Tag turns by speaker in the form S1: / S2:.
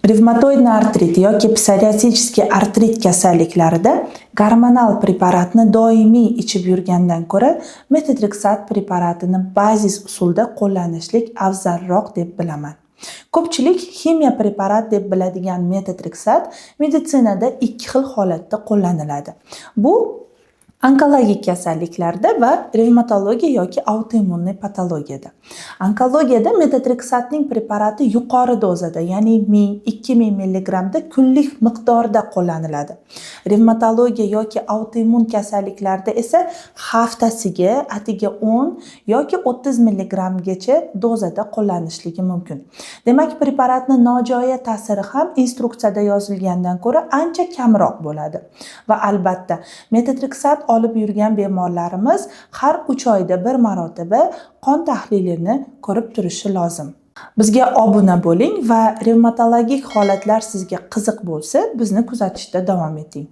S1: Revmatoidni artrit yoki psoriasiskiy artrit kasalliklarida gormonal preparatni doimiy ichib yurgandan ko'ra metotrexat preparatini bazis usulda qo'llanishlik afzalroq deb bilaman. Ko'pchilik ximiya preparat deb biladigan metotrexat meditsinada ikki xil holatda qo'llaniladi. Bu onkologik kasalliklarda va revmatologiya yoki autoimmunniy patologiyada. Onkologiyada metotrexatning preparati yuqori dozada, ya'ni 1000-2000 mg da kunlik miqdorda qo'llaniladi. Revmatologiya yoki autoimmun kasalliklarda esa haftasiga atiga 10 yoki 30 mg gacha dozada qo'llanishligi mumkin. Demak, preparatning nojo'ya ta'siri ham instruksiyada yozilgandan ko'ra ancha kamroq bo'ladi. Va albatta, metotrexat olib yurgan bemorlarimiz har 3 oyda bir marotaba qon tahlilini ko'rib turishi lozim. Bizga obuna bo'ling va revmatologik holatlar sizga qiziq bo'lsa, bizni kuzatishda davom eting.